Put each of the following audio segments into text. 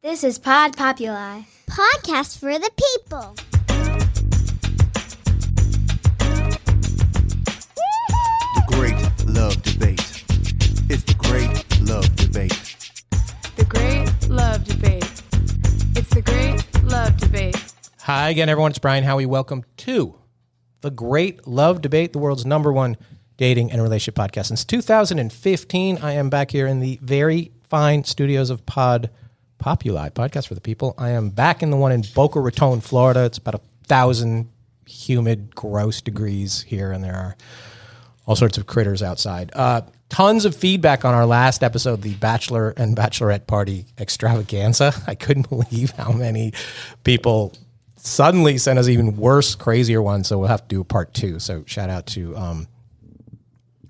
This is Pod Populi. Podcast for the people. The Great Love Debate. It's the Great Love Debate. The Great Love Debate. It's the Great Love Debate. Hi again, everyone. It's Brian Howie. Welcome to the Great Love Debate, the world's #1 dating and relationship podcast. Since 2015, I am back here in the very fine studios of Pod Populi, Podcast for the People. I am back in the one in Boca Raton, Florida. It's about 1,000 humid, gross degrees here, and there are all sorts of critters outside. Tons of feedback on our last episode, the Bachelor and Bachelorette Party Extravaganza. I couldn't believe how many people suddenly sent us even worse, crazier ones, so we'll have to do a part 2. So shout out to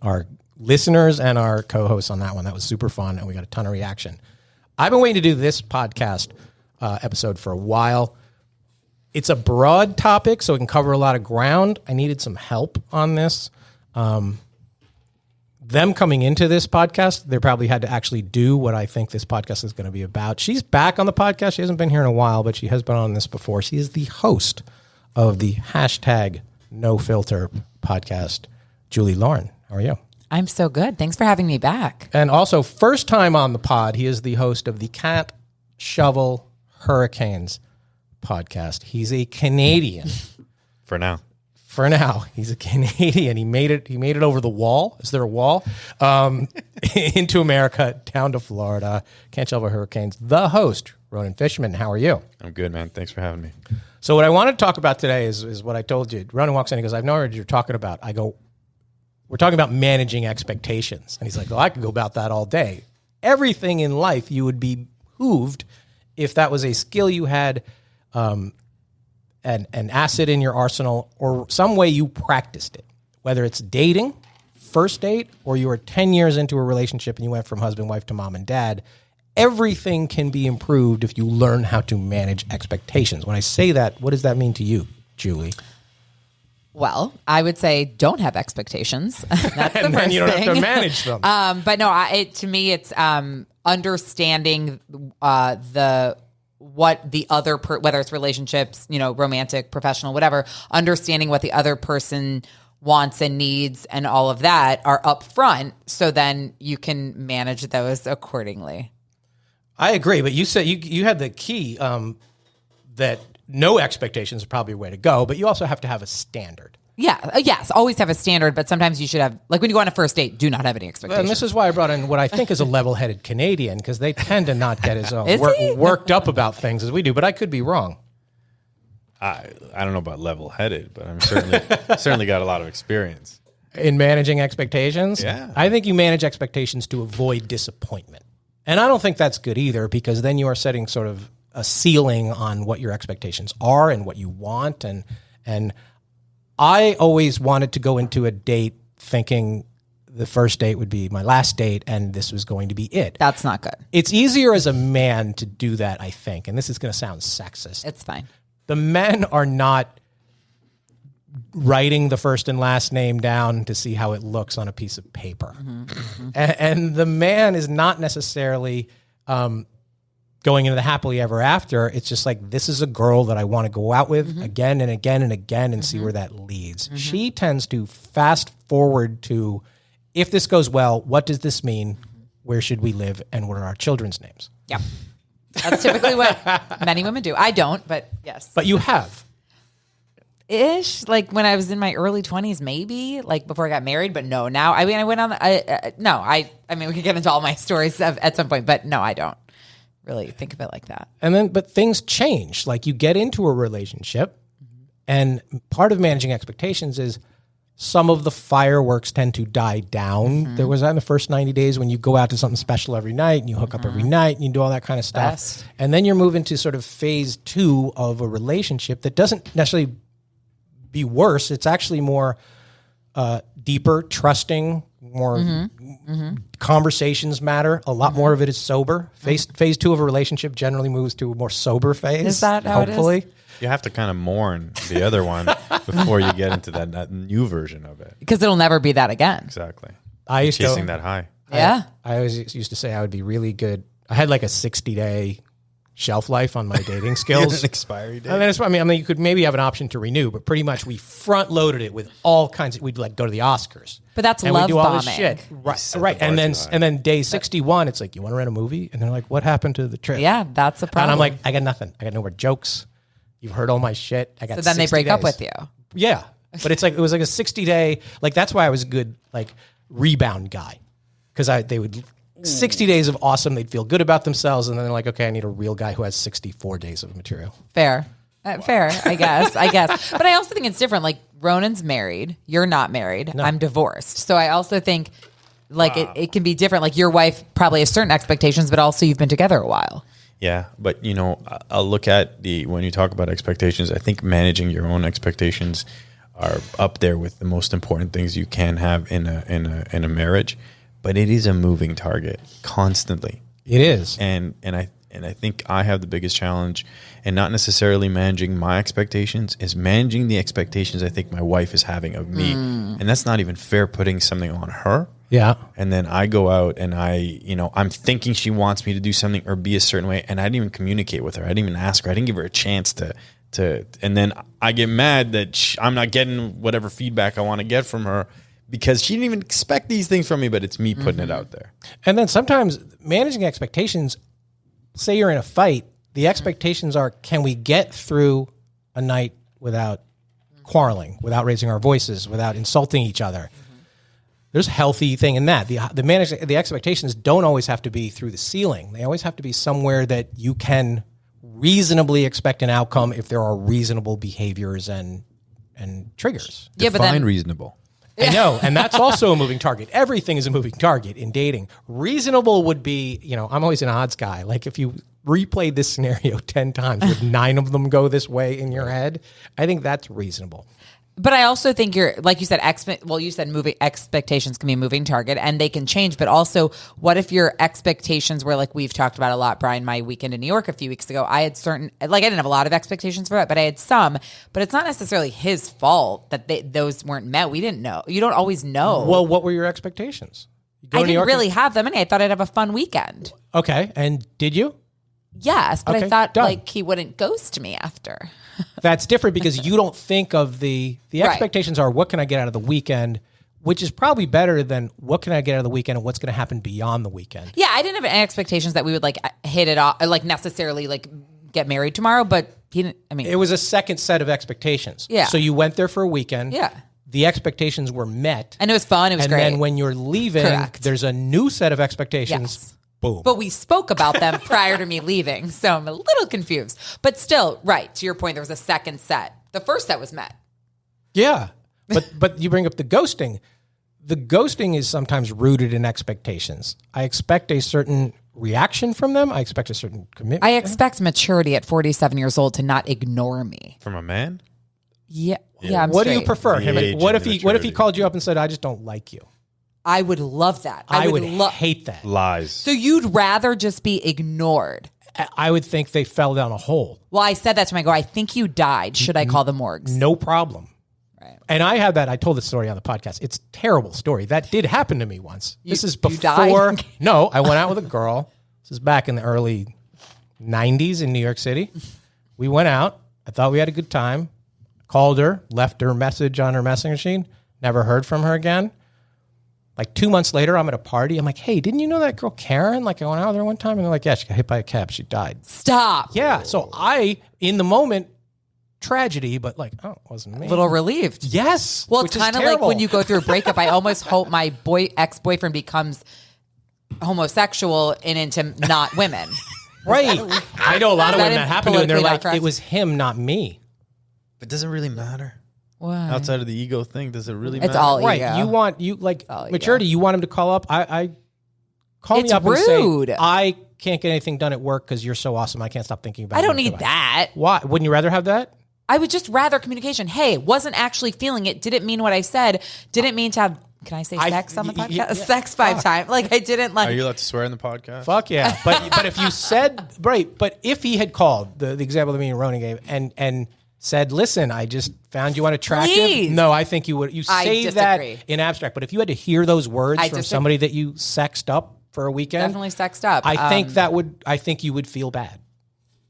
our listeners and our co-hosts on that one. That was super fun, and we got a ton of reaction. I've been waiting to do this podcast episode for a while. It's a broad topic, so it can cover a lot of ground. I needed some help on this. Them coming into this podcast, they probably had to actually do what I think this podcast is going to be about. She's back on the podcast. She hasn't been here in a while, but she has been on this before. She is the host of the #NoFilter podcast. Julie Lauren, how are you? I'm so good. Thanks for having me back. And also, first time on the pod, he is the host of the Cat Shovel Hurricanes podcast. He's a Canadian. For now. For now, he's a Canadian. He made it over the wall. Is there a wall? Into America, down to Florida. Can't Shovel Hurricanes. The host, Ronen Fishman. How are you? I'm good, man. Thanks for having me. So what I want to talk about today is what I told you. Ronen walks in and goes, I've no idea what you're talking about. I go, we're talking about managing expectations. And he's like, well, I could go about that all day. Everything in life, you would be behooved if that was a skill you had, an asset in your arsenal, or some way you practiced it. Whether it's dating, first date, or you were 10 years into a relationship and you went from husband, wife to mom and dad, everything can be improved if you learn how to manage expectations. When I say that, what does that mean to you, Julie? Well, I would say don't have expectations. That's the and first then you don't thing. have to manage them. But no, to me, it's understanding what the other whether it's relationships, romantic, professional, whatever, understanding what the other person wants and needs and all of that are up front, so then you can manage those accordingly. I agree, but you said you had the key that no expectations are probably a way to go, but you also have to have a standard. Yeah, yes, always have a standard, but sometimes you should have, like when you go on a first date, do not have any expectations. And this is why I brought in what I think is a level-headed Canadian, because they tend to not get as worked up about things as we do, but I could be wrong. I don't know about level-headed, but I'm certainly got a lot of experience. In managing expectations? Yeah. I think you manage expectations to avoid disappointment. And I don't think that's good either, because then you are setting sort of a ceiling on what your expectations are and what you want. And I always wanted to go into a date thinking the first date would be my last date and this was going to be it. That's not good. It's easier as a man to do that, I think. And this is going to sound sexist. It's fine. The men are not writing the first and last name down to see how it looks on a piece of paper. Mm-hmm, mm-hmm. And the man is not necessarily going into the happily ever after. It's just like, this is a girl that I want to go out with again and again and again and see where that leads. Mm-hmm. She tends to fast forward to, if this goes well, what does this mean? Where should we live? And what are our children's names? Yeah. That's typically what many women do. I don't, but yes. But you have. Ish, like when I was in my early 20s, maybe, like before I got married, but no, now, I went on, we could get into all my stories at some point, but no, I don't really think of it like that. But things change. Like you get into a relationship, and part of managing expectations is some of the fireworks tend to die down. Mm-hmm. There was that in the first 90 days when you go out to something special every night and you hook up every night and you do all that kind of stuff. Best. And then you're moving to sort of phase 2 of a relationship that doesn't necessarily be worse. It's actually more deeper, trusting, more conversations matter. A lot more of it is sober. Phase 2 of a relationship generally moves to a more sober phase. Is that how hopefully? it is? You have to kind of mourn the other one before you get into that new version of it. Because it'll never be that again. Exactly. I used that high. Yeah. I always used to say I would be really good. I had like a 60-day shelf life on my dating An skills. expiry date. And then it's, I mean, you could maybe have an option to renew, but pretty much we front loaded it with all kinds of, we'd like go to the Oscars. But that's and love we'd do all this bombing. shit. Right. set Right. the bar too high. And then day 61, it's like, you want to rent a movie? And they're like, what happened to the trip? Yeah, that's a problem. And I'm like, I got nothing. I got no more jokes. You've heard all my shit. I got so then they 60 break up days. with you. Yeah. But it's like, it was like a 60-day, like that's why I was a good like rebound guy. Because they would 60 days of awesome, they'd feel good about themselves, and then they're like, okay, I need a real guy who has 64 days of material. Fair. Fair, I guess. But I also think it's different. Like Ronan's married. You're not married. I'm divorced. So I also think like it can be different. Like your wife probably has certain expectations, but also you've been together a while. Yeah, but I'll look at when you talk about expectations, I think managing your own expectations are up there with the most important things you can have in a marriage. But it is a moving target constantly. It is. And I think I have the biggest challenge, and not necessarily managing my expectations, is managing the expectations I think my wife is having of me. And that's not even fair, putting something on her. Yeah. And then I go out and I'm thinking she wants me to do something or be a certain way, and I didn't even communicate with her. I didn't even ask her. I didn't give her a chance to and then I get mad that I'm not getting whatever feedback I want to get from her, because she didn't even expect these things from me, but it's me putting it out there. And then sometimes managing expectations, say you're in a fight, the expectations are, can we get through a night without quarreling, without raising our voices, without insulting each other? There's a healthy thing in that. The expectations don't always have to be through the ceiling. They always have to be somewhere that you can reasonably expect an outcome if there are reasonable behaviors and triggers. Yeah, but Define then reasonable. I know, and that's also a moving target. Everything is a moving target in dating. Reasonable would be, I'm always an odds guy. Like if you replay this scenario 10 times, would 9 of them go this way in your head? I think that's reasonable. But I also think you're, like you said, you said moving expectations can be a moving target and they can change. But also, what if your expectations were, like we've talked about a lot, Brian, my weekend in New York a few weeks ago, I had I didn't have a lot of expectations for it, but I had some. But it's not necessarily his fault that those weren't met. We didn't know. You don't always know. Well, what were your expectations? I didn't really have them. And I thought I'd have a fun weekend. Okay. And did you? Yes, but Okay, I thought done. like he wouldn't ghost me after. That's different because you don't think of the expectations are, what can I get out of the weekend, which is probably better than what can I get out of the weekend and what's going to happen beyond the weekend. Yeah, I didn't have any expectations that we would like hit it off, like necessarily like get married tomorrow, but he didn't. I mean, It was a second set of expectations. Yeah. So you went there for a weekend. Yeah. The expectations were met. and it was fun. It was And great. then when you're leaving, Correct. there's a new set of expectations. Yes. Boom. But we spoke about them prior to me leaving, so I'm a little confused. But still, right, to your point, there was a second set. The first set was met. Yeah. But you bring up the ghosting. The ghosting is sometimes rooted in expectations. I expect a certain reaction from them. I expect a certain commitment. I expect maturity at 47 years old to not ignore me. From a man? Yeah, Yeah. I'm What do you straight. prefer? The Him? age What of if he maturity. called you up and said, I just don't like you? I would love that. I would hate that. Lies. So you'd rather just be ignored? I would think they fell down a hole. Well, I said that to my girl. I think you died. Should I call the morgues? No problem. Right. And I had that. I told this story on the podcast. It's a terrible story. That did happen to me once. This is you died? before. No, I went out with a girl. This is back in the early 90s in New York City. We went out. I thought we had a good time. Called her, left her a message on her messaging machine. Never heard from her again. Like 2 months later, I'm at a party. I'm like, hey, didn't you know that girl Karen? Like I went out there one time and they're like, yeah, she got hit by a cab. She died. Stop. Yeah. So in the moment, tragedy, but like, oh, it wasn't me. A little relieved. Yes. Well, which it's is kind of like terrible. when you go through a breakup. I almost hope my ex-boyfriend becomes homosexual and into not women. Right. I know a lot of Is that women that happened to, and they're politically not like, correct? it was him, not me. But does it really matter? Why? Outside of the ego thing, does it really It's matter? all Right. ego. You like all ego. maturity. You want him to call up. I call It's me up rude. and say, I can't get anything done at work because you're so awesome. I can't stop thinking about I you. don't need Goodbye. that. Why? Wouldn't you rather have that? I would just rather communication. Hey, wasn't actually feeling it. Didn't mean what I said. Didn't mean to have. Can I say sex on the podcast? yeah. Sex 5 times. Like I didn't like. Are you allowed to swear in the podcast? Fuck yeah. But if you said, right, but if he had called, the example that me and Ronen gave, and said, listen, I just found you unattractive. Please. No, I think you would. You I say that disagree. in abstract, but if you had to hear those words I from disagree. somebody that you sexed up for a weekend, Definitely sexed up. I think you would feel bad.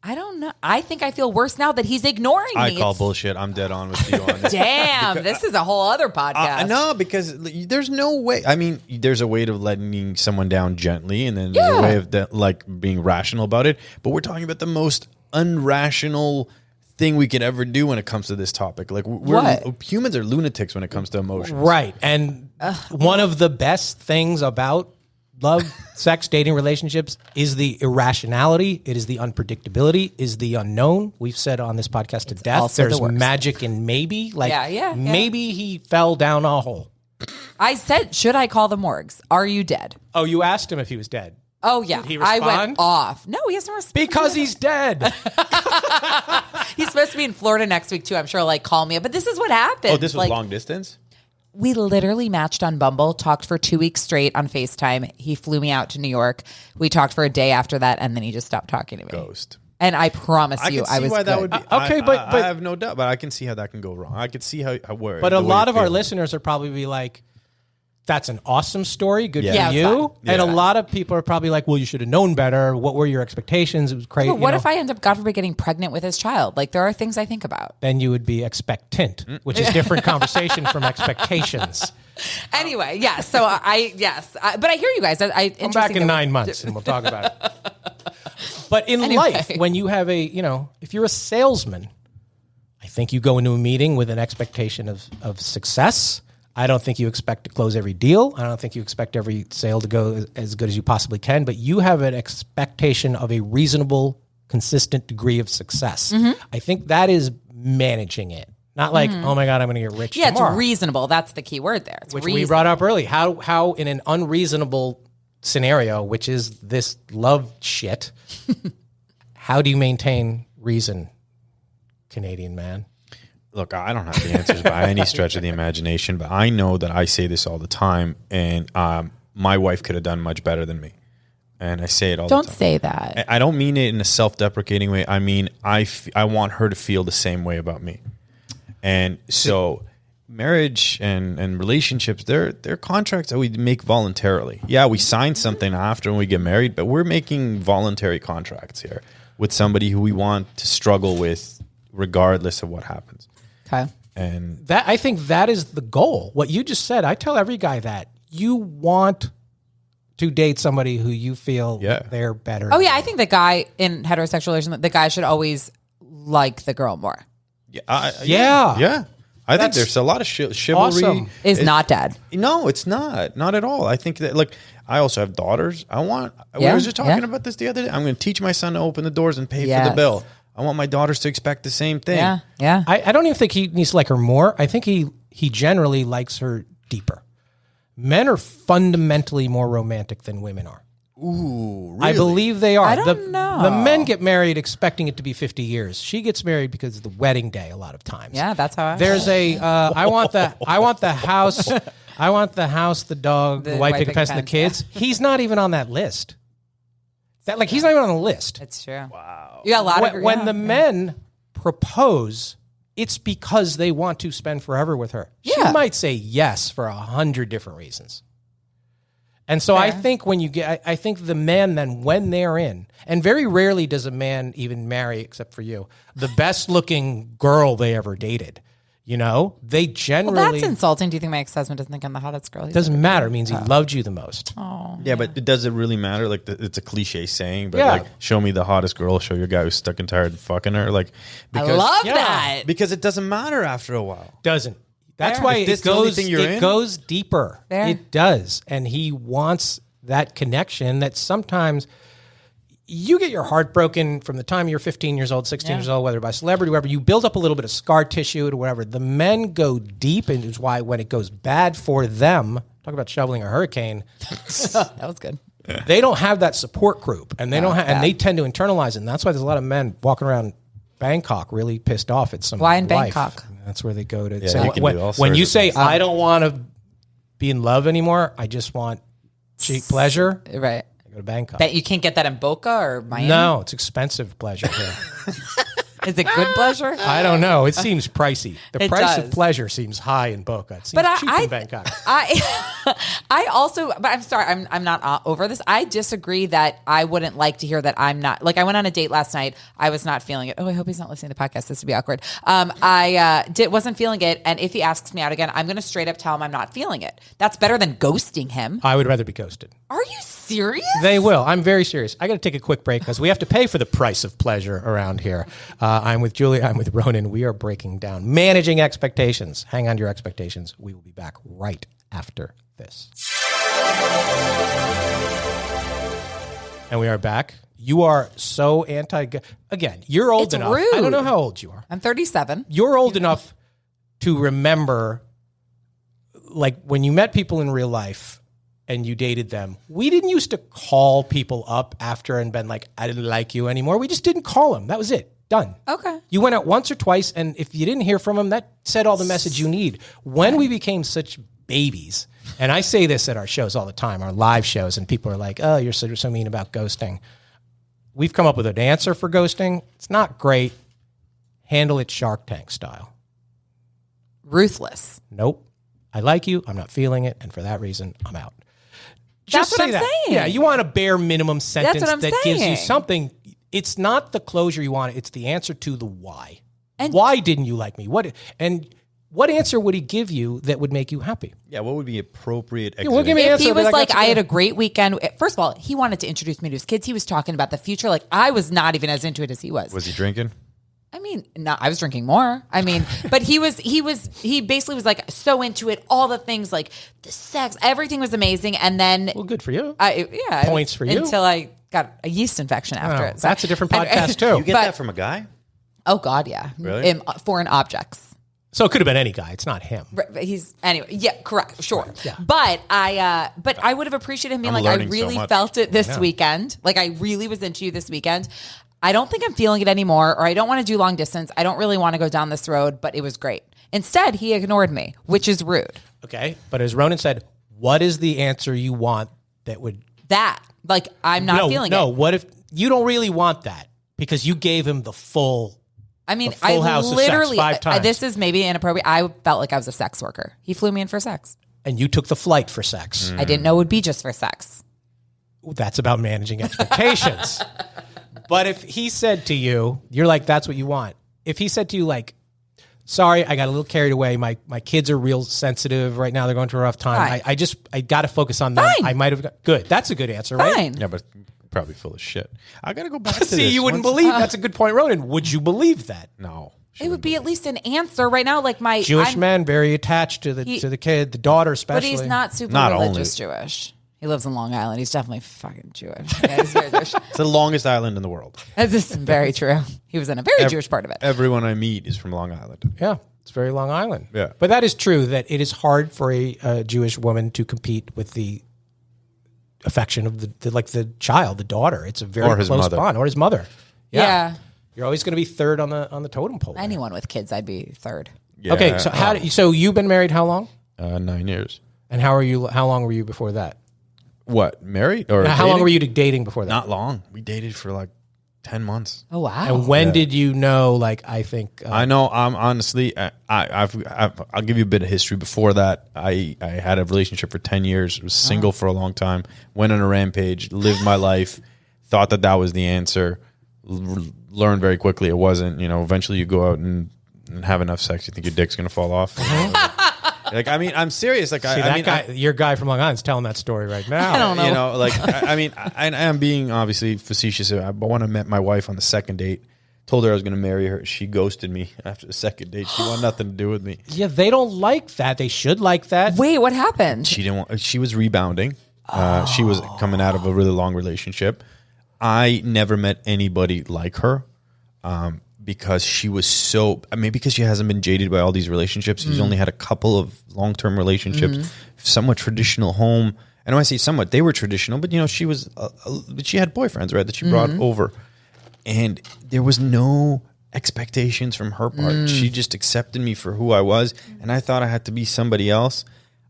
I don't know. I think I feel worse now that he's ignoring me. I call bullshit. I'm dead on with you on this. Damn, this is a whole other podcast. No, because there's no way. I mean, there's a way of letting someone down gently, and then there's a way of being rational about it. But we're talking about the most unrational thing we could ever do when it comes to this topic. Like humans are lunatics when it comes to emotions. Right. And one of the best things about love, sex, dating, relationships is the irrationality. It is the unpredictability, is the unknown. We've said on this podcast to death, there's magic in maybe. Like maybe he fell down a hole. I said, should I call the morgues? Are you dead? Oh, you asked him if he was dead. Oh, yeah. Did he respond? I went off. No, he hasn't responded. Because he's dead. He's supposed to be in Florida next week, too. I'm sure he'll call me. But this is what happened. Oh, this was long distance? We literally matched on Bumble, talked for 2 weeks straight on FaceTime. He flew me out to New York. We talked for a day after that, and then he just stopped talking to me. Ghost. And I promise you, I was why good. that would be. Okay, but I have no doubt, but I can see how that can go wrong. I could see how where. But a lot of our listeners are probably be like, that's an awesome story. Good for you. And a lot of people are probably like, well, you should have known better. What were your expectations? It was crazy. But what if I end up, God forbid, getting pregnant with his child? Like, there are things I think about. Then you would be expectant, which is different conversation from expectations. Anyway, yes. So but I hear you guys. Come back in 9 months and we'll talk about it. But in life, when you have if you're a salesman, I think you go into a meeting with an expectation of success. I don't think you expect to close every deal. I don't think you expect every sale to go as good as you possibly can, but you have an expectation of a reasonable, consistent degree of success. I think that is managing it. Not like, oh my God, I'm going to get rich tomorrow. It's reasonable. That's the key word there. It's which we brought up early. How in an unreasonable scenario, which is this love shit, how do you maintain reason, Canadian man? Look, I don't have the answers by any stretch of the imagination, but I know that I say this all the time, and my wife could have done much better than me. And I say it all the time. Don't say that. I don't mean it in a self-deprecating way. I mean, I want her to feel the same way about me. And so marriage and relationships, they're contracts that we make voluntarily. Yeah, we sign something after when we get married, but we're making voluntary contracts here with somebody who we want to struggle with regardless of what happens. Okay. And that, I think that is the goal. What you just said, I tell every guy that you want to date somebody who you feel they're better. Oh yeah, I think the guy in heterosexual relations, the guy should always like the girl more. Yeah. I think there's a lot of chivalry. Awesome. Is not dead. No, it's not at all. I think that, like, I also have daughters. We were just talking about this the other day. I'm going to teach my son to open the doors and pay for the bill. I want my daughters to expect the same thing. Yeah. I don't even think he needs to like her more. I think he generally likes her deeper. Men are fundamentally more romantic than women are. Ooh, really? I believe they are. I don't know. The men get married expecting it to be 50 years. She gets married because of the wedding day a lot of times. Yeah, that's how There's I want the house, I want the house, the dog, the white picket fence, and the kids. Yeah. He's not even on that list. He's not even on the list. It's true. Wow. You got a lot of when the men propose, it's because they want to spend forever with her. She might say yes for 100 different reasons. And so I think I think the man then, when they're in, and very rarely does a man even marry, except for you, the best looking girl they ever dated. They generally. Well, that's insulting. Do you think my ex-husband doesn't think I'm the hottest girl? It doesn't matter. It means he loved you the most. Oh, yeah, but does it really matter? Like, it's a cliche saying, but like, show me the hottest girl, show your guy who's stuck and tired of fucking her. Like, because, I love that. Because it doesn't matter after a while. Doesn't. That's why it goes deeper. Fair. It does. And he wants that connection that sometimes you get your heart broken from the time you're 15 years old, 16 years old, whether by celebrity, whatever. You build up a little bit of scar tissue or whatever. The men go deep, and it's why when it goes bad for them, talk about shoveling a hurricane. That was good. They don't have that support group, and they don't have, and they tend to internalize it. And that's why there's a lot of men walking around Bangkok really pissed off at some Why in wife. Bangkok? That's where they go to. Yeah, say, when you say, I don't want to be in love anymore, I just want cheap pleasure. Right. I go to Bangkok. That you can't get that in Boca or Miami? No, it's expensive pleasure here. Is it good pleasure? I don't know. It seems pricey. The It price does. of pleasure seems high in Boca. It seems But cheap in Bangkok. I also, but I'm sorry, I'm not over this. I disagree that I wouldn't like to hear that I'm not, like I went on a date last night. I was not feeling it. Oh, I hope he's not listening to the podcast. This would be awkward. Wasn't feeling it. And if he asks me out again, I'm going to straight up tell him I'm not feeling it. That's better than ghosting him. I would rather be ghosted. Are you serious? They will. I'm very serious. I got to take a quick break because we have to pay for the price of pleasure around here. I'm with Julie. I'm with Ronen. We are breaking down managing expectations. Hang on to your expectations. We will be back right after this. And we are back. You are so again, you're old It's enough. rude. I don't know how old you are. I'm 37. You're old enough to remember, like, when you met people in real life and you dated them, we didn't used to call people up after and been like, I didn't like you anymore. We just didn't call them. That was it. Done. Okay. You went out once or twice, and if you didn't hear from them, that said all the message you need. When we became such babies, and I say this at our shows all the time, our live shows, and people are like, oh, you're so mean about ghosting. We've come up with an answer for ghosting. It's not great. Handle it Shark Tank style. Ruthless. Nope. I like you. I'm not feeling it. And for that reason, I'm out. That's Just what say I'm that. saying. Yeah, you want a bare minimum sentence what I'm that gives you saying. something. It's not the closure you want. It's the answer to the why. And- why didn't you like me? What answer would he give you that would make you happy? Yeah, what would be appropriate? well, give me an If answer. he was that like, got I you had there. a great weekend. First of all, he wanted to introduce me to his kids. He was talking about the future. Like, I was not even as into it as he was. Was he drinking? I mean, no, I was drinking more. I mean, but he basically was like so into it. All the things, like the sex, everything was amazing. And then, Well, good for you. points for you. until I got a yeast infection after Oh, it. So- that's a different podcast too. You get But- that from a guy? Oh God, yeah. Really? Foreign objects. So it could have been any guy. It's not him. Right, but he's anyway. Yeah, correct. Sure. Yeah. But I would have appreciated him being I'm like, I learning so really much. felt it this weekend. Like, I really was into you this weekend. I don't think I'm feeling it anymore, or I don't want to do long distance. I don't really want to go down this road, but it was great. Instead, he ignored me, which is rude. Okay. But as Ronen said, what is the answer you want that would... That, like, I'm not feeling No, it. what if... You don't really want that because you gave him the full... I mean, the full I house of sex literally, 5 times. this is maybe inappropriate. I felt like I was a sex worker. He flew me in for sex. And you took the flight for sex. I didn't know it would be just for sex. That's about managing expectations. But if he said to you, you're like, that's what you want. If he said to you, like, sorry, I got a little carried away. My kids are real sensitive right now. They're going through a rough time. Fine. I got to focus on them. Fine. I might have got, good. That's a good answer, right? Fine. Yeah, but probably full of shit. I got to go back to See, this. you wouldn't Once- believe. That's a good point, Ronen. Would you believe that? No. It would be at least an answer right now. Like my Jewish man, very attached to the kid, the daughter especially. But he's not super Not religious Jewish. He lives in Long Island. He's definitely fucking Jewish. Yeah, he's very Jewish. It's the longest island in the world. This is very true. He was in a very Jewish part of it. Everyone I meet is from Long Island. Yeah, it's very Long Island. Yeah. But that is true that it is hard for a Jewish woman to compete with the affection of the child, the daughter. It's a very Or his close mother. bond. Or his mother. Yeah. You're always going to be third on the totem pole. there. Anyone with kids, I'd be third. Yeah. Okay, so so you've been married how long? 9 years. And how long were you before that? What, married? Or How long dating? were you dating before that? Not long. We dated for like 10 months. Oh wow. And when did you know, like, I think... I know. I'm honestly, I'll give you a bit of history. Before that, I had a relationship for 10 years. Was single for a long time. Went on a rampage. Lived my life. Thought that was the answer. Learned very quickly it wasn't. Eventually you go out and have enough sex, you think your dick's gonna fall off. Like, I mean, I'm serious. Like, your guy from Long Island's telling that story right now. I don't know. I am being obviously facetious. But when I met my wife on the second date, told her I was going to marry her, she ghosted me after the second date. She wanted nothing to do with me. Yeah, they don't like that. They should like that. Wait, what happened? She didn't want. She was rebounding. She was coming out of a really long relationship. I never met anybody like her. Because she was maybe because she hasn't been jaded by all these relationships. She's only had a couple of long-term relationships, somewhat traditional home. And when I say somewhat, they were traditional, but she was, she had boyfriends, right, that she brought over. And there was no expectations from her part. She just accepted me for who I was. And I thought I had to be somebody else.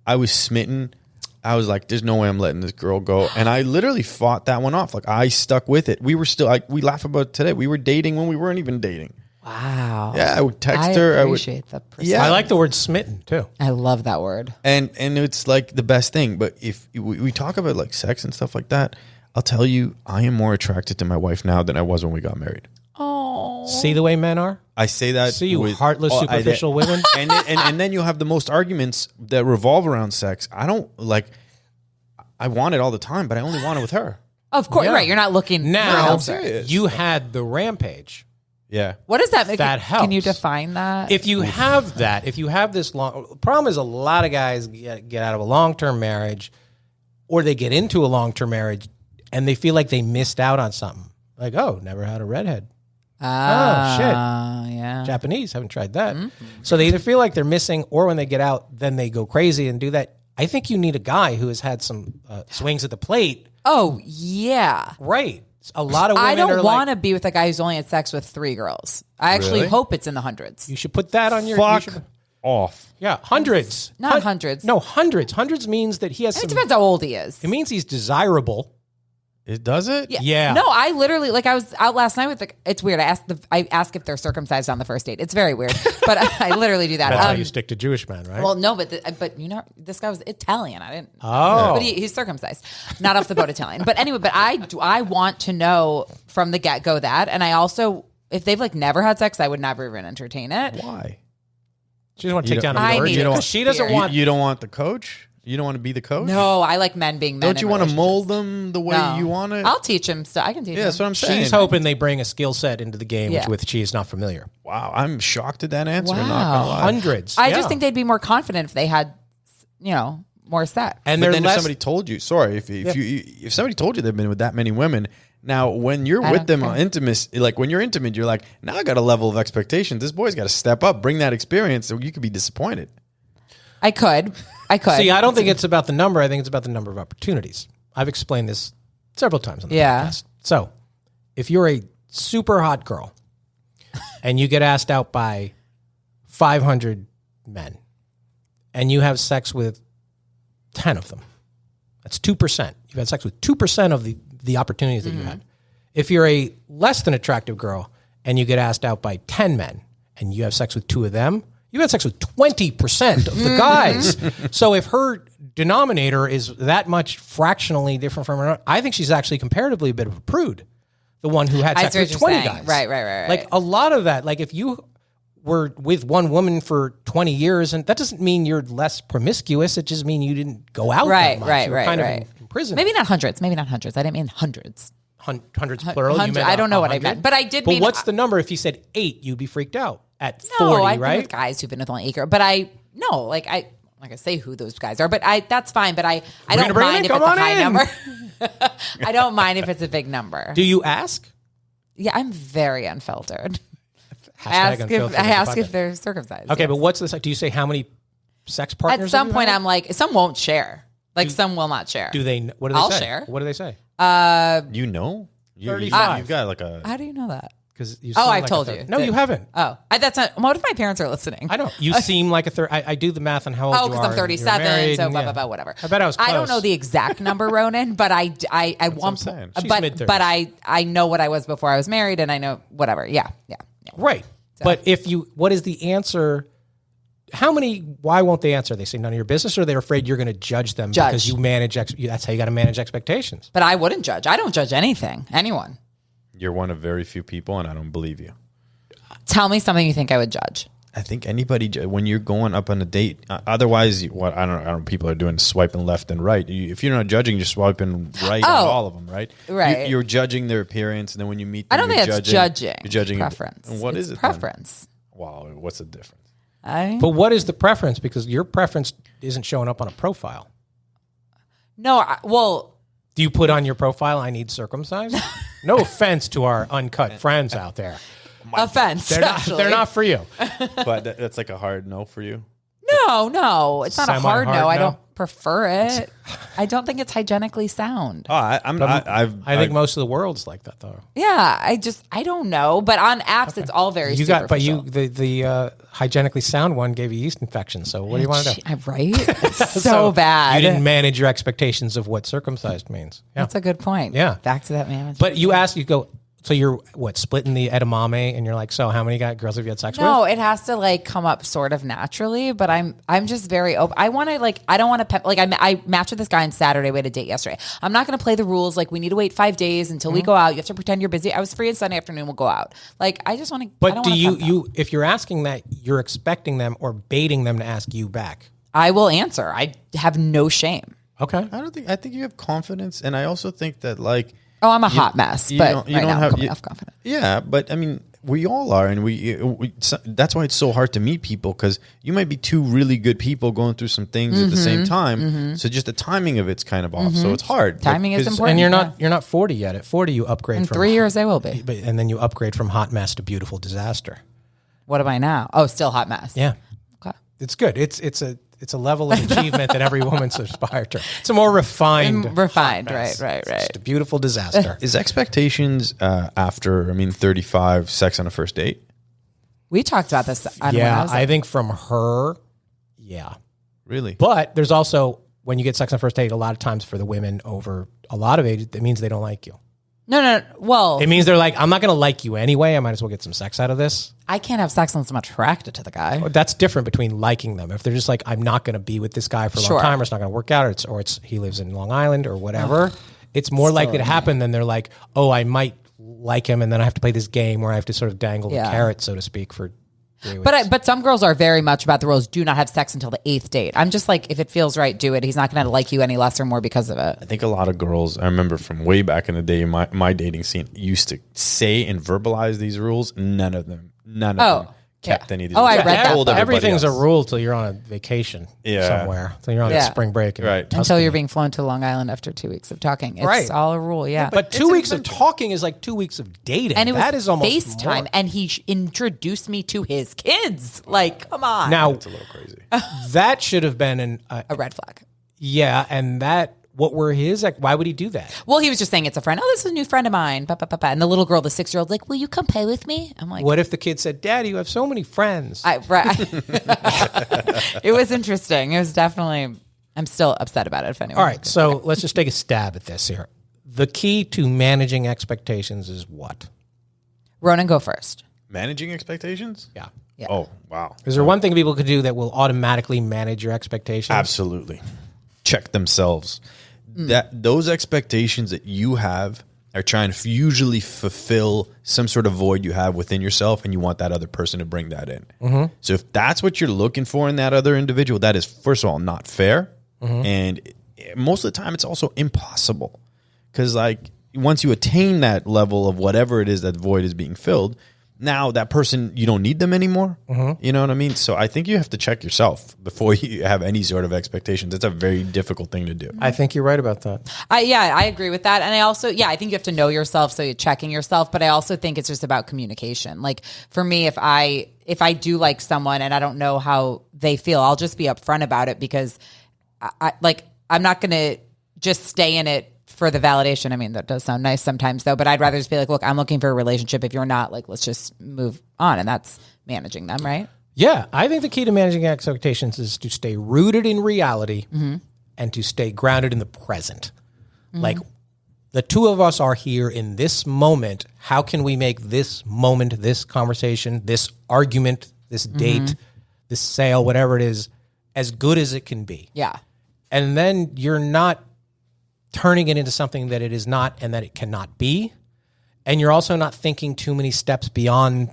I was smitten. I was like, there's no way I'm letting this girl go. And I literally fought that one off. Like, I stuck with it. We were still, we laugh about it today. We were dating when we weren't even dating. Wow. Yeah, I would text I her. appreciate the perspective. Yeah. I like the word smitten too. I love that word. And it's like the best thing. But if we talk about like sex and stuff like that, I'll tell you, I am more attracted to my wife now than I was when we got married. Oh. See the way men are? I say that. See you with, heartless, superficial women? and then you'll have the most arguments that revolve around sex. I don't like. I want it all the time, but I only want it with her. Of course, Yeah. right. You're not looking Now, for an you had the rampage. Yeah. What does that make? That Can you helps. define that? If you have that, if you have this long... Problem is a lot of guys get out of a long-term marriage or they get into a long-term marriage and they feel like they missed out on something. Like, oh, never had a redhead. Yeah. Japanese, haven't tried that. So they either feel like they're missing or when they get out, then they go crazy and do that. I think you need a guy who has had some swings at the plate. Oh, yeah. Right. A lot of women I are don't want like, to be with a guy who's only had sex with 3 girls. I actually Really? hope it's in the hundreds. you should put that on your... Fuck you should- off. yeah, hundreds. Not hundreds. No, hundreds. Hundreds means that he has It some... depends how old he is. It means he's desirable. It does it? Yeah. No, I literally I was out last night with it's weird. I ask if they're circumcised on the first date. It's very weird, but I literally do that. That's how you stick to Jewish men, right? Well, no, but you know, this guy was Italian. I didn't. Oh. But he's circumcised, not off the boat Italian. But anyway, but I want to know from the get go that, and I also, if they've like never had sex, I would never even entertain it. Why? she doesn't want to You take down don't- a I virgin need because she doesn't experience. want... You don't want the coach? You don't want to be the coach? No, I like men being men. Don't you in want to relationships. mold them the way No. you want it? I'll teach him stuff. I can teach him. Yeah, that's what I'm saying. She's hoping they bring a skill set into the game Yeah. with which she is not familiar. Wow, I'm shocked at that answer. I'm not Wow. gonna lie. Hundreds. I yeah. just think they'd be more confident if they had, more sex. And But they're then if less... somebody told you, sorry, if somebody told you they've been with that many women, now when you're I with don't them care. on intimacy, like when you're intimate, you're like, now I got a level of expectation. This boy's got to step up, bring that experience, so you could be disappointed. I could. See, I don't think it's about the number. I think it's about the number of opportunities. I've explained this several times on the Yeah. podcast. So, if you're a super hot girl and you get asked out by 500 men and you have sex with 10 of them, that's 2%. You've had sex with 2% of the opportunities that you had. If you're a less than attractive girl and you get asked out by 10 men and you have sex with 2 of them, you've had sex with 20% of the guys. So if her denominator is that much fractionally different from her, I think she's actually comparatively a bit of a prude. The one who had I sex see what with you're 20 saying. guys. Right. Like a lot of that, like if you were with one woman for 20 years, and that doesn't mean you're less promiscuous. It just means you didn't go out that much. You were kind of in prison. Maybe not hundreds. I didn't mean hundreds. Hundreds plural. You Hundred- meant I don't know what I 100? meant, but I did But mean- what's the number? If you said 8, you'd be freaked out. At No, 40, I've been right? with guys who've been with only 8 girls, but I say who those guys are, but that's fine. But I don't gonna bring mind it? if it's Come a on high in. number. I don't mind if it's a big number. Do you ask? Yeah, I'm very unfiltered. I Hashtag ask unfiltered if podcast. they're circumcised. Okay, yes. but what's this? Do you say how many sex partners? At some have you point, had? I'm like, some won't share. Like some will not share. Do they? What do they I'll say? share. What do they say? You know? 35. You've got like a... How do you know that? Because you. Oh, seem I've like told a you. No, you haven't. Oh, that's not. What if my parents are listening? I don't. You seem like a third. I do the math on how old Oh, you because are. I'm and you're 37, married so and blah, yeah. blah, blah, whatever. I bet I was I don't close. know the exact number, Ronan, but I I'm saying. She's but mid-30s. I know what I was before I was married, and I know whatever. Yeah. Right. But if you, what is the answer? Why won't they answer? They say none of your business, or they're afraid you're going to judge them because you manage, that's how you got to manage expectations. But I wouldn't judge. I don't judge anyone. You're one of very few people, and I don't believe you. Tell me something you think I would judge. I think anybody, when you're going up on a date, otherwise, what I don't know, people are doing is swiping left and right. If you're not judging, you're swiping right on all of them, right? Right. You're judging their appearance, and then when you meet them, I don't think that's judging. You're judging preference. And what It's is it then? preference. Wow, what's the difference? But what is the preference? Because your preference isn't showing up on a profile. No, well, Do you put on your profile, I need circumcised? No offense to our uncut friends out there. offense. They're not for you. But that's like a hard no for you. No, it's not a hard Semi-hard no. I no? don't prefer it. I don't think it's hygienically sound. Oh, I think most of the world's like that, though. Yeah, I don't know, but on apps it's all very You got, but superficial. the hygienically sound one gave you yeast infection. So what do you want to do? Right? It's so bad. You didn't manage your expectations of what circumcised means. Yeah. That's a good point. Yeah. Back to that management. But you go, So you're splitting the edamame, and you're like, so how many girls have you had sex No, with? it has to like come up sort of naturally, but I'm just very open. I want to I don't want to I matched with this guy on Saturday. We had a date yesterday. I'm not going to play the rules. Like we need to wait 5 days until we go out. You have to pretend you're busy. I was free on Sunday afternoon. We'll go out. Like I just want to. But do you if you're asking that, you're expecting them or baiting them to ask you back? I will answer. I have no shame. Okay. I think you have confidence, and I also think that like. Oh, I'm a hot mess, but right now I'm coming off confident. Yeah, but I mean, we all are, and that's why it's so hard to meet people, because you might be two really good people going through some things at the same time. So just the timing of it's kind of off. So it's hard. Timing is important. And you're not 40 yet. At 40, you upgrade. In from 3 years, I will be. And then you upgrade from hot mess to beautiful disaster. What am I now? Oh, still hot mess. Yeah, Okay. it's good. It's a level of achievement that every woman's aspired to. It's a more refined, hot mess. Right. It's a beautiful disaster. Is expectations after 35 sex on a first date? We talked about this. I think from her, yeah. Really? But there's also, when you get sex on first date, a lot of times for the women over a lot of age, it means they don't like you. No. Well, It means they're like, I'm not going to like you anyway. I might as well get some sex out of this. I can't have sex unless I'm attracted to the guy. That's different between liking them. If they're just like, I'm not going to be with this guy for a long Sure. time, or it's not going to work out, or it's he lives in Long Island or whatever, it's more likely to happen than they're like, oh, I might like him, and then I have to play this game where I have to sort of dangle the carrot, so to speak, for 3 weeks. But some girls are very much about the rules. Do not have sex until the 8th date. I'm just like, if it feels right, do it. He's not going to like you any less or more because of it. I think a lot of girls, I remember from way back in the day, my dating scene used to say and verbalize these rules. None of them kept any of these Oh, rules. I read that. Told everybody Everything's else. a rule till you're on a vacation somewhere. Till you're on a spring break. In Right. Tuscany. Until you're being flown to Long Island after 2 weeks of talking. It's all a rule, yeah. But 2 weeks of talking is like 2 weeks of dating. And it was that is almost FaceTime, more. and he introduced me to his kids. Like, come on. Now, It's a little crazy. that should have been A red flag. yeah, and what were his, like, why would he do that? Well, he was just saying it's a friend. Oh, this is a new friend of mine. And the little girl, the 6-year-old, like, will you come play with me? I'm like, What if the kid said, Daddy, you have so many friends? It was interesting. It was definitely, I'm still upset about it. If anyone. All right, so let's just take a stab at this here. The key to managing expectations is what? Ronen, go first. Managing expectations? Yeah. Oh, wow. Is there one thing people could do that will automatically manage your expectations? Absolutely. Check themselves. Those expectations that you have are trying to usually fulfill some sort of void you have within yourself, and you want that other person to bring that in. So if that's what you're looking for in that other individual, that is, first of all, not fair. And most of the time, it's also impossible. Because like once you attain that level of whatever it is that void is being filled, now that person, you don't need them anymore. You know what I mean? So I think you have to check yourself before you have any sort of expectations. It's a very difficult thing to do. I think you're right about that. I agree with that. And I also, I think you have to know yourself. So you're checking yourself, but I also think it's just about communication. Like for me, if I do like someone and I don't know how they feel, I'll just be upfront about it, because I'm not going to just stay in it for the validation. I mean, that does sound nice sometimes though, but I'd rather just be like, look, I'm looking for a relationship. If you're not, like, let's just move on. And that's managing them, right? Yeah, I think the key to managing expectations is to stay rooted in reality and to stay grounded in the present. Like, the two of us are here in this moment. How can we make this moment, this conversation, this argument, this date, this sale, whatever it is, as good as it can be? Yeah. And then you're not turning it into something that it is not and that it cannot be. And you're also not thinking too many steps beyond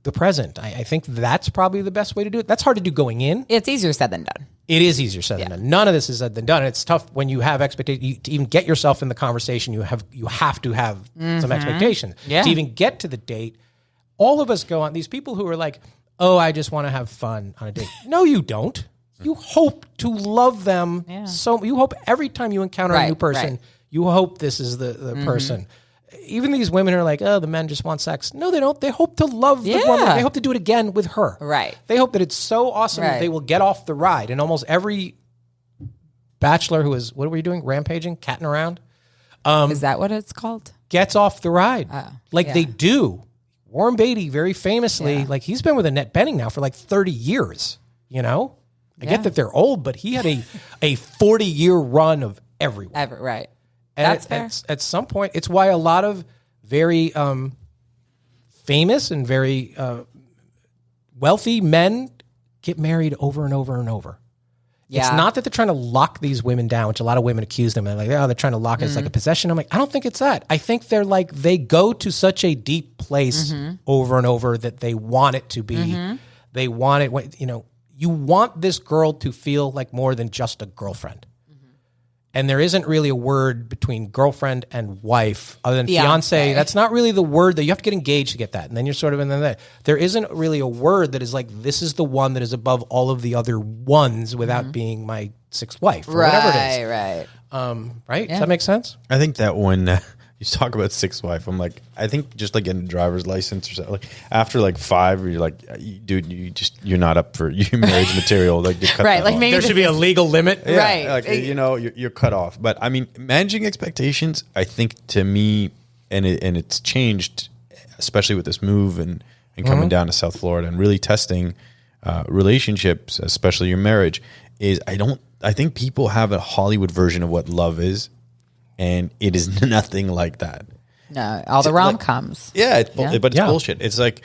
the present. I think that's probably the best way to do it. That's hard to do going in. It's easier said than done. It is easier said than done. None of this is said than done. It's tough when you have expectations. To even get yourself in the conversation, you have to have some expectations. Yeah. To even get to the date, all of us go on. These people who are like, oh, I just want to have fun on a date. No, you don't. You hope to love them. Yeah. So you hope every time you encounter a new person, right. you hope this is the person. Even these women are like, oh, the men just want sex. No, they don't. They hope to love the woman. They hope to do it again with her. Right. They hope that it's so awesome that they will get off the ride. And almost every bachelor who is, what were you doing? Rampaging? Catting around? Is that what it's called? Gets off the ride. They do. Warren Beatty, very famously, like he's been with Annette Bening now for like 30 years, you know? I get that they're old, but he had a 40-year run of everyone. Right. And That's fair. At some point, it's why a lot of very famous and very wealthy men get married over and over and over. Yeah. It's not that they're trying to lock these women down, which a lot of women accuse them of. Like, oh, they're trying to lock us like a possession. I'm like, I don't think it's that. I think they're like, they go to such a deep place over and over that they want it to be. They want it, you want this girl to feel like more than just a girlfriend. And there isn't really a word between girlfriend and wife other than fiance. That's not really the word that you have to get engaged to get that. And then you're sort of in that. There isn't really a word that is like, this is the one that is above all of the other ones without being my sixth wife or whatever it is. Right? Does that make sense? I think that when you talk about sixth wife, I'm like, I think just like getting a driver's license or something, like after like 5, you're like, dude, you're not up for your marriage material. Like, you cut that off. Maybe there should be a legal limit. Yeah, right. Like, you're cut off. But I mean, managing expectations, I think to me, and it's changed, especially with this move and coming down to South Florida and really testing relationships, especially your marriage, is I think people have a Hollywood version of what love is. And it is nothing like that. No, all the rom-coms. But it's bullshit. It's like,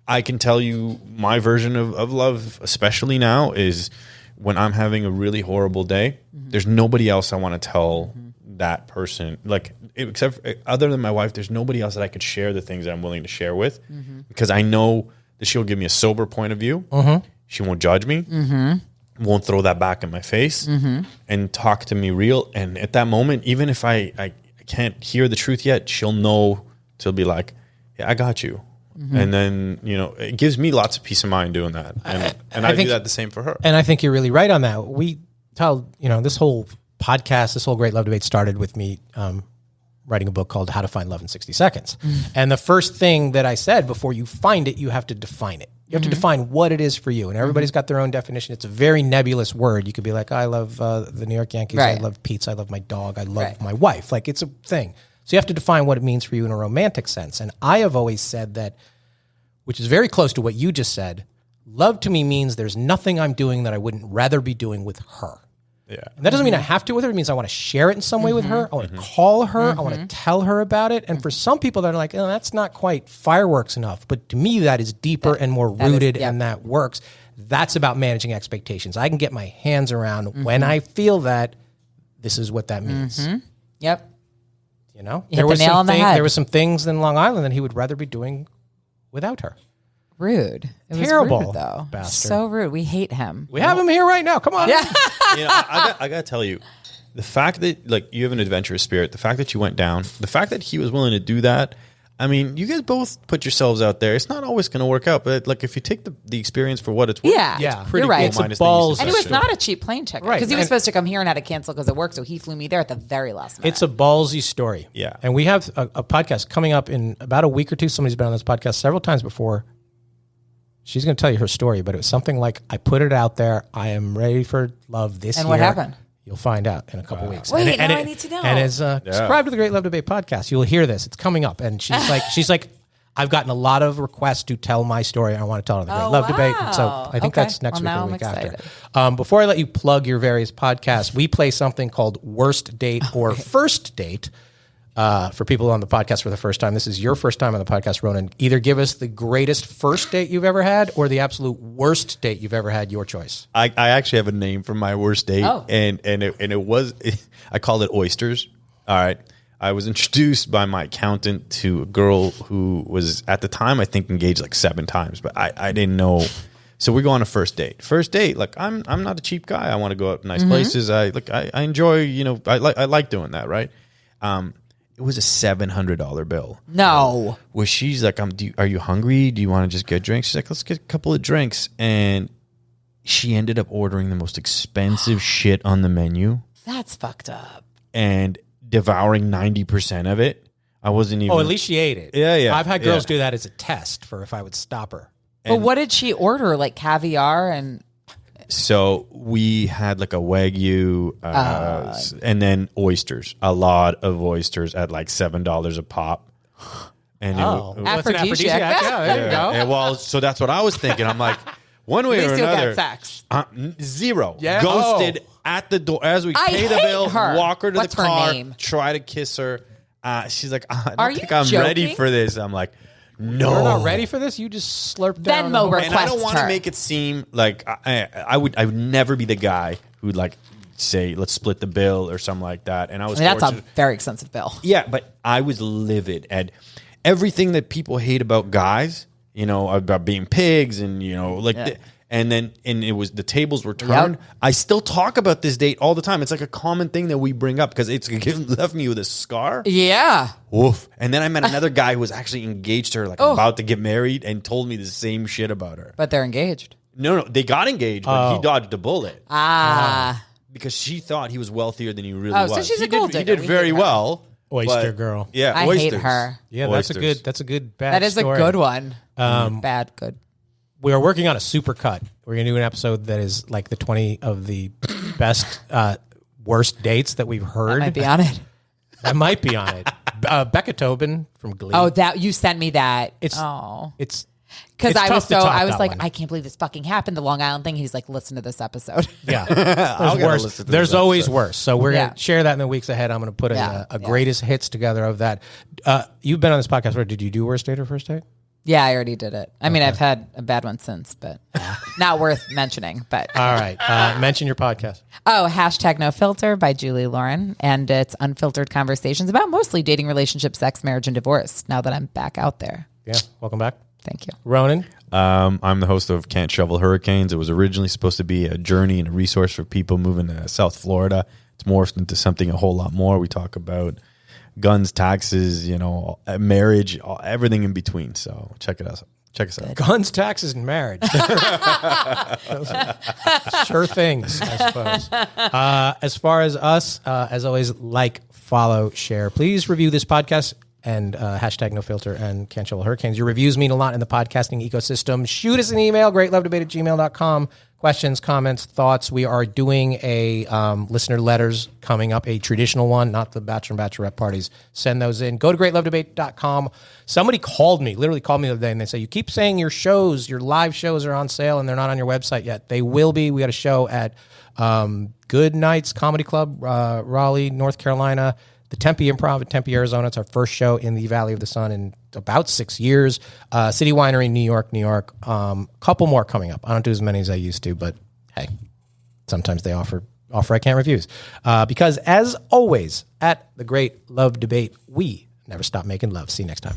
I can tell you my version of love, especially now, is when I'm having a really horrible day, there's nobody else I want to tell that person. Like, other than my wife, there's nobody else that I could share the things that I'm willing to share with. Because I know that she'll give me a sober point of view. She won't judge me. Won't throw that back in my face and talk to me real. And at that moment, even if I can't hear the truth yet, she'll know to be like, yeah, I got you. And then, it gives me lots of peace of mind doing that. And I do that the same for her. And I think you're really right on that. We tell, this whole podcast, this whole Great Love Debate started with me writing a book called How to Find Love in 60 Seconds. And the first thing that I said, before you find it, you have to define it. You have to define what it is for you. And everybody's got their own definition. It's a very nebulous word. You could be like, I love the New York Yankees. I love pizza. I love my dog. I love my wife. Like, it's a thing. So you have to define what it means for you in a romantic sense. And I have always said that, which is very close to what you just said, love to me means there's nothing I'm doing that I wouldn't rather be doing with her. Yeah. And that doesn't mean I have to with her. It means I want to share it in some way with her. I want to call her. I want to tell her about it. And for some people that are like, oh, that's not quite fireworks enough. But to me, that is deeper and more rooted, and that works. That's about managing expectations. I can get my hands around when I feel that this is what that means. Yep. You know? You hit the nail on the head. There were some things in Long Island that he would rather be doing without her. Rude. It Terrible, was rude, though. bastard. So rude. We hate him. We have him here right now. Come on. Yeah. I got to tell you, the fact that you have an adventurous spirit, the fact that you went down, the fact that he was willing to do that. I mean, you guys both put yourselves out there. It's not always going to work out, but if you take the experience for what it's worth, it's pretty you're right. cool. It's a balls. And it was not a cheap plane ticket because he was supposed to come here and had to cancel because of work. So he flew me there at the very last minute. It's a ballsy story. Yeah. And we have a podcast coming up in about a week or two. Somebody's been on this podcast several times before. She's going to tell you her story, but it was something like, I put it out there. I am ready for love this year. And what happened? You'll find out in a couple weeks. Wait, now I need to know. And as subscribe to the Great Love Debate podcast. You'll hear this. It's coming up. And she's like, I've gotten a lot of requests to tell my story. I want to tell it on the Great Love Debate. And so I think that's next week or the week after. Before I let you plug your various podcasts, we play something called Worst Date or First Date. For people on the podcast for the first time, this is your first time on the podcast, Ronen. Either give us the greatest first date you've ever had or the absolute worst date you've ever had, your choice. I actually have a name for my worst date, and it was, I called it Oysters. All right. I was introduced by my accountant to a girl who was, at the time, I think engaged like 7 times, but I didn't know. So we go on a first date. First date, I'm not a cheap guy. I want to go out nice places. I enjoy, I like doing that, right? It was a $700 bill. No. Where she's like, are you hungry? Do you want to just get drinks? She's like, let's get a couple of drinks. And she ended up ordering the most expensive shit on the menu. That's fucked up. And devouring 90% of it. I wasn't even... Oh, at least she ate it. Yeah. I've had girls do that as a test for if I would stop her. But what did she order? Like caviar and... So we had like a Wagyu and then oysters, a lot of oysters at like $7 a pop. And aphrodisiac. Yeah, there you go. And so that's what I was thinking. I'm like, one way or another, sex. Zero. Yeah. Ghosted at the door as we pay the bill. Her. Walk her to What's the her car. name? Try to kiss her. she's like, I Are don't you think I'm ready joking? for this. I'm like, no. You're not ready for this? You just slurped down. Venmo the- request. And I don't want to her. make it seem like I would never be the guy who'd like say, let's split the bill or something like that. And I was That's a fortunate. very expensive bill. Yeah, but I was livid at everything that people hate about guys, you know, about being pigs and, you know, like, and it was the tables were turned. Yep. I still talk about this date all the time. It's like a common thing that we bring up because it's left me with a scar. Yeah. Woof. And then I met another guy who was actually engaged to her, like about to get married, and told me the same shit about her. But they're engaged. No, they got engaged, but he dodged a bullet. Because she thought he was wealthier than he really was. So she's a He gold did, he digger. did We very hate her. well. Oyster but- girl. Yeah, I oysters. hate her. Yeah, Oysters. that's a good bad That is story. a good one. Bad, good. We are working on a super cut. We're going to do an episode that is like the 20 of the best, worst dates that we've heard. Might be on it. That might be on it. Becca Tobin from Glee. Oh, that you sent me that. It's because it's I tough was to top I was that like, one. I can't believe this fucking happened. The Long Island thing. He's like, listen to this episode. Yeah. I'll There's gotta worse. listen to There's this always episode. worse. So we're Yeah. going to share that in the weeks ahead. I'm going to put a greatest hits together of that. You've been on this podcast. Where did you do worst date or first date? Yeah, I already did it. I mean, I've had a bad one since, but not worth mentioning. But All right. Mention your podcast. hashtag no filter by Julie Lauren, and it's unfiltered conversations about mostly dating, relationships, sex, marriage, and divorce. Now that I'm back out there, Yeah. Welcome back. thank you. Ronen. I'm the host of Can't Shovel Hurricanes. It was originally supposed to be a journey and a resource for people moving to South Florida. It's morphed into something a whole lot more. We talk about guns, taxes, you know, marriage, everything in between. So check it out. Check us out. Guns, taxes, and marriage. Those are sure things, I suppose. As far as us, as always, like, follow, share. Please review this podcast and hashtag no filter and Can't Shovel Hurricanes. Your reviews mean a lot in the podcasting ecosystem. Shoot us an email, greatlovedebate@gmail.com. Questions, comments, thoughts. We are doing a listener letters coming up, a traditional one, not the bachelor and bachelorette parties. Send those in. Go to greatlovedebate.com. Somebody literally called me the other day, and they say, you keep saying your live shows are on sale, and they're not on your website yet. They will be. We got a show at Good Nights Comedy Club, Raleigh, North Carolina. The Tempe Improv in Tempe, Arizona. It's our first show in the Valley of the Sun in about 6 years. City Winery, New York. Couple more coming up. I don't do as many as I used to, but hey, sometimes they offer I can't refuse. Because as always, at the Great Love Debate, we never stop making love. See you next time.